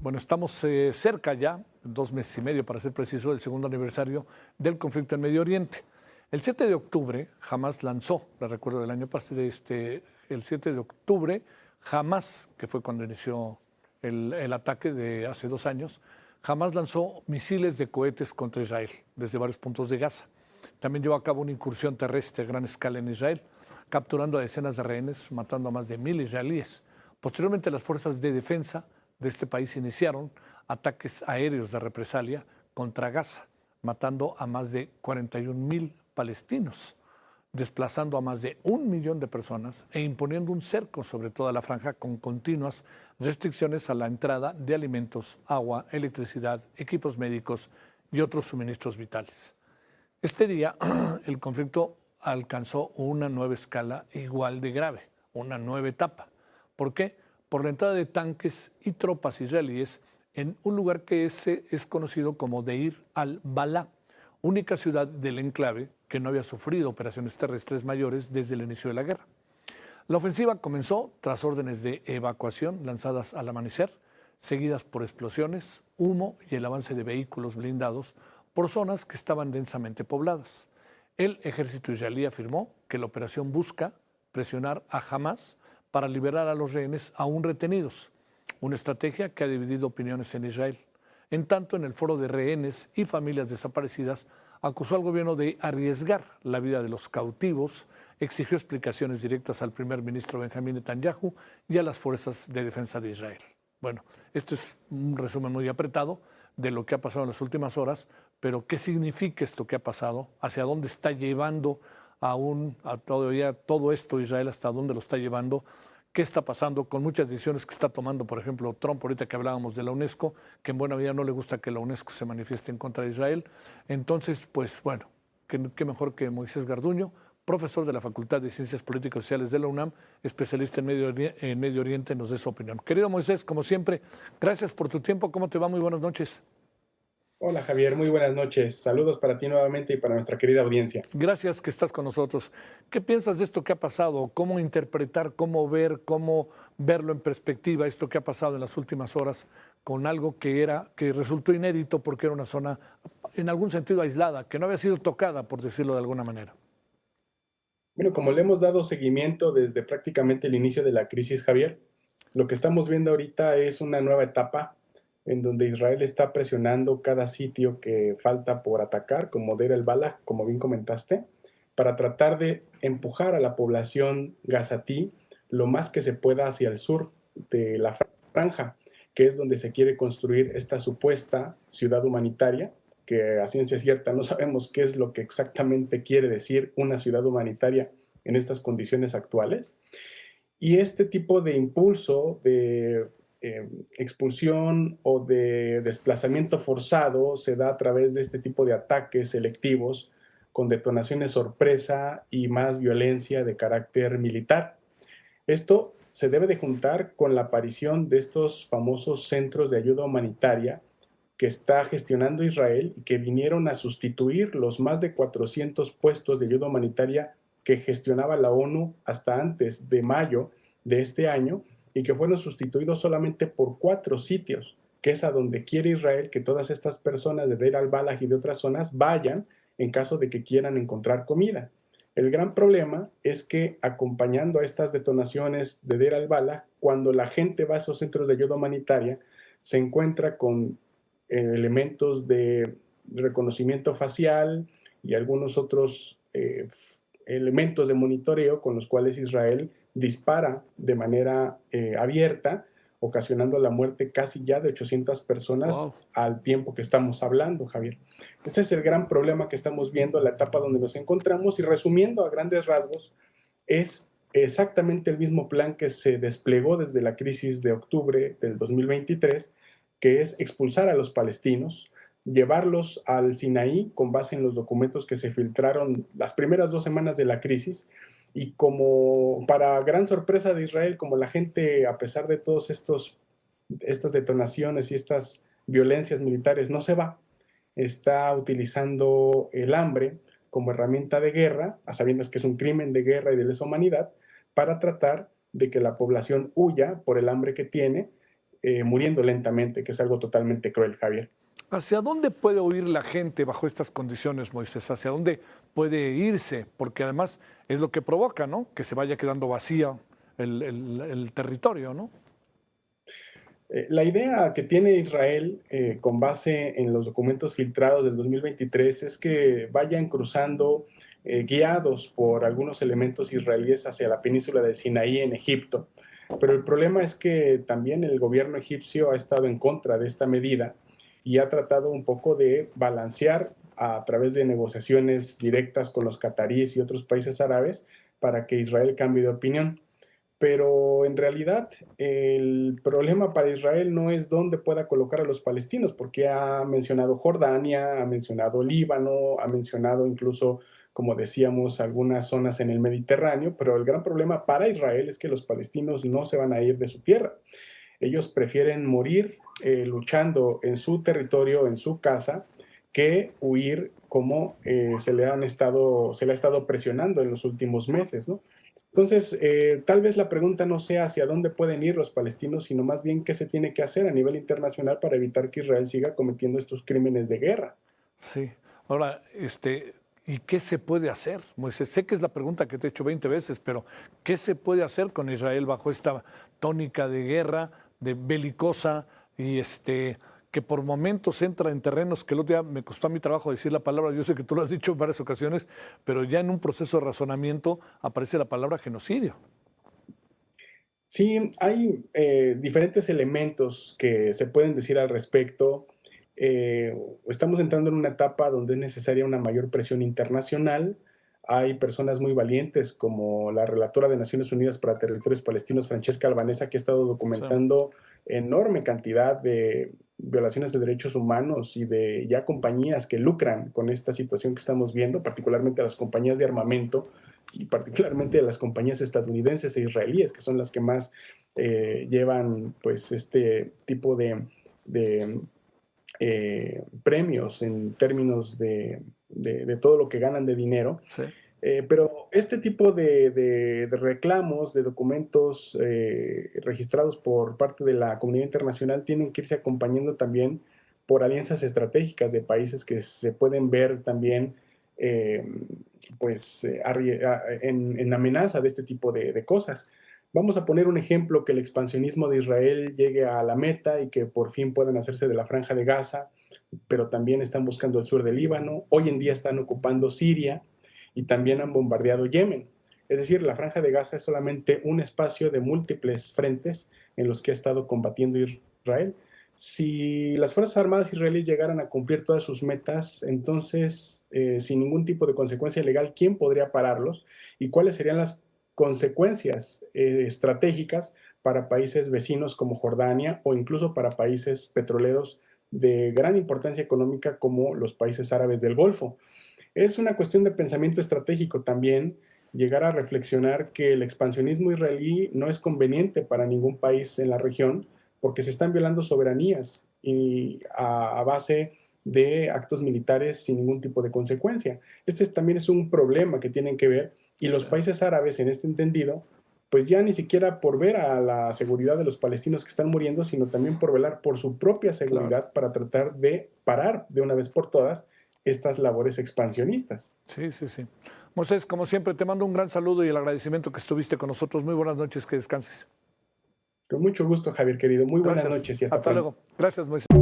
Bueno, estamos cerca ya, 2 meses y medio para ser preciso, del segundo aniversario del conflicto en Medio Oriente. El 7 de octubre, Hamas lanzó, la recuerdo del año pasado, el 7 de octubre, Hamas, que fue cuando inició el ataque de hace 2 años, Hamas lanzó misiles de cohetes contra Israel desde varios puntos de Gaza. También llevó a cabo una incursión terrestre a gran escala en Israel, capturando a decenas de rehenes, matando a más de 1000 israelíes. Posteriormente, las fuerzas de defensa de este país iniciaron ataques aéreos de represalia contra Gaza, matando a más de 41,000 palestinos, desplazando a más de 1 millón de personas e imponiendo un cerco sobre toda la franja con continuas restricciones a la entrada de alimentos, agua, electricidad, equipos médicos y otros suministros vitales. Este día el conflicto alcanzó una nueva escala igual de grave, una nueva etapa. ¿Por qué? Por la entrada de tanques y tropas israelíes en un lugar que es conocido como Deir al-Balá, única ciudad del enclave que no había sufrido operaciones terrestres mayores desde el inicio de la guerra. La ofensiva comenzó tras órdenes de evacuación lanzadas al amanecer, seguidas por explosiones, humo y el avance de vehículos blindados por zonas que estaban densamente pobladas. El ejército israelí afirmó que la operación busca presionar a Hamas para liberar a los rehenes aún retenidos, una estrategia que ha dividido opiniones en Israel. En tanto, en el foro de rehenes y familias desaparecidas, acusó al gobierno de arriesgar la vida de los cautivos, exigió explicaciones directas al primer ministro Benjamín Netanyahu y a las fuerzas de defensa de Israel. Bueno, esto es un resumen muy apretado de lo que ha pasado en las últimas horas, pero ¿qué significa esto que ha pasado? ¿Hacia dónde está llevando todo esto Israel? ¿Hasta dónde lo está llevando? ¿Qué está pasando con muchas decisiones que está tomando, por ejemplo, Trump, ahorita que hablábamos de la UNESCO, que en buena medida no le gusta que la UNESCO se manifieste en contra de Israel? Entonces, pues bueno, qué mejor que Moisés Garduño, profesor de la Facultad de Ciencias Políticas y Sociales de la UNAM, especialista en Medio Oriente, nos dé su opinión. Querido Moisés, como siempre, gracias por tu tiempo. ¿Cómo te va? Muy buenas noches. Hola Javier, muy buenas noches. Saludos para ti nuevamente y para nuestra querida audiencia. Gracias que estás con nosotros. ¿Qué piensas de esto que ha pasado? ¿Cómo interpretar, cómo ver, cómo verlo en perspectiva, esto que ha pasado en las últimas horas con algo que resultó inédito porque era una zona en algún sentido aislada, que no había sido tocada, por decirlo de alguna manera? Bueno, como le hemos dado seguimiento desde prácticamente el inicio de la crisis, Javier, lo que estamos viendo ahorita es una nueva etapa en donde Israel está presionando cada sitio que falta por atacar, como Deir el-Balah, como bien comentaste, para tratar de empujar a la población gazatí lo más que se pueda hacia el sur de la franja, que es donde se quiere construir esta supuesta ciudad humanitaria, que a ciencia cierta no sabemos qué es lo que exactamente quiere decir una ciudad humanitaria en estas condiciones actuales. Y este tipo de impulso de expulsión o de desplazamiento forzado se da a través de este tipo de ataques selectivos con detonaciones sorpresa y más violencia de carácter militar. Esto se debe de juntar con la aparición de estos famosos centros de ayuda humanitaria que está gestionando Israel y que vinieron a sustituir los más de 400 puestos de ayuda humanitaria que gestionaba la ONU hasta antes de mayo de este año y que fueron sustituidos solamente por 4 sitios, que es a donde quiere Israel que todas estas personas de Deir al-Balah y de otras zonas vayan en caso de que quieran encontrar comida. El gran problema es que acompañando a estas detonaciones de Deir al-Balah, cuando la gente va a esos centros de ayuda humanitaria, se encuentra con elementos de reconocimiento facial y algunos otros elementos de monitoreo con los cuales Israel dispara de manera abierta, ocasionando la muerte casi ya de 800 personas Wow. al tiempo que estamos hablando, Javier. Ese es el gran problema que estamos viendo, la etapa donde nos encontramos y resumiendo a grandes rasgos, es exactamente el mismo plan que se desplegó desde la crisis de octubre del 2023, que es expulsar a los palestinos, llevarlos al Sinaí con base en los documentos que se filtraron las primeras 2 semanas de la crisis. Y como para gran sorpresa de Israel, como la gente, a pesar de todos estas detonaciones y estas violencias militares, no se va, está utilizando el hambre como herramienta de guerra, a sabiendas que es un crimen de guerra y de lesa humanidad, para tratar de que la población huya por el hambre que tiene muriendo lentamente, que es algo totalmente cruel, Javier. ¿Hacia dónde puede huir la gente bajo estas condiciones, Moisés? ¿Hacia dónde puede irse? Porque además es lo que provoca, ¿no? Que se vaya quedando vacío el territorio, ¿no? La idea que tiene Israel con base en los documentos filtrados del 2023 es que vayan cruzando guiados por algunos elementos israelíes hacia la península del Sinaí en Egipto. Pero el problema es que también el gobierno egipcio ha estado en contra de esta medida y ha tratado un poco de balancear a través de negociaciones directas con los cataríes y otros países árabes para que Israel cambie de opinión. Pero en realidad el problema para Israel no es dónde pueda colocar a los palestinos, porque ha mencionado Jordania, ha mencionado Líbano, ha mencionado incluso, como decíamos, algunas zonas en el Mediterráneo, pero el gran problema para Israel es que los palestinos no se van a ir de su tierra. Ellos prefieren morir luchando en su territorio, en su casa, que huir como se le ha estado presionando en los últimos meses, ¿no? Entonces, tal vez la pregunta no sea hacia dónde pueden ir los palestinos, sino más bien qué se tiene que hacer a nivel internacional para evitar que Israel siga cometiendo estos crímenes de guerra. Sí. Ahora, ¿y qué se puede hacer, Moisés? Sé que es la pregunta que te he hecho 20 veces, pero ¿qué se puede hacer con Israel bajo esta tónica de guerra, de belicosa y que por momentos entra en terrenos que el otro día me costó a mi trabajo decir la palabra, yo sé que tú lo has dicho en varias ocasiones, pero ya en un proceso de razonamiento aparece la palabra genocidio? Sí, hay diferentes elementos que se pueden decir al respecto. Estamos entrando en una etapa donde es necesaria una mayor presión internacional. Hay personas muy valientes como la relatora de Naciones Unidas para Territorios Palestinos, Francesca Albanesa, que ha estado Sí, documentando enorme cantidad de violaciones de derechos humanos y de ya compañías que lucran con esta situación que estamos viendo, particularmente las compañías de armamento y particularmente las compañías estadounidenses e israelíes, que son las que más llevan pues este tipo de premios en términos de todo lo que ganan de dinero. sí, Pero este tipo de reclamos, de documentos registrados por parte de la comunidad internacional tienen que irse acompañando también por alianzas estratégicas de países que se pueden ver también eh, pues, en amenaza de este tipo de cosas. Vamos a poner un ejemplo, que el expansionismo de Israel llegue a la meta y que por fin puedan hacerse de la Franja de Gaza, pero también están buscando el sur del Líbano. Hoy en día están ocupando Siria y también han bombardeado Yemen. Es decir, la Franja de Gaza es solamente un espacio de múltiples frentes en los que ha estado combatiendo Israel. Si las Fuerzas Armadas israelíes llegaran a cumplir todas sus metas, entonces, sin ningún tipo de consecuencia legal, ¿quién podría pararlos? ¿Y cuáles serían las consecuencias estratégicas para países vecinos como Jordania o incluso para países petroleros de gran importancia económica como los países árabes del Golfo? Es una cuestión de pensamiento estratégico también llegar a reflexionar que el expansionismo israelí no es conveniente para ningún país en la región porque se están violando soberanías y a base de actos militares sin ningún tipo de consecuencia. También es un problema que tienen que ver y sí. los países árabes en este entendido, pues ya ni siquiera por ver a la seguridad de los palestinos que están muriendo, sino también por velar por su propia Claro. seguridad para tratar de parar de una vez por todas estas labores expansionistas. Sí, sí, sí. Moisés, como siempre, te mando un gran saludo y el agradecimiento que estuviste con nosotros. Muy buenas noches, que descanses. Con mucho gusto, Javier querido. Muy buenas Gracias. noches y hasta Hasta pronto. luego. Gracias, Moisés.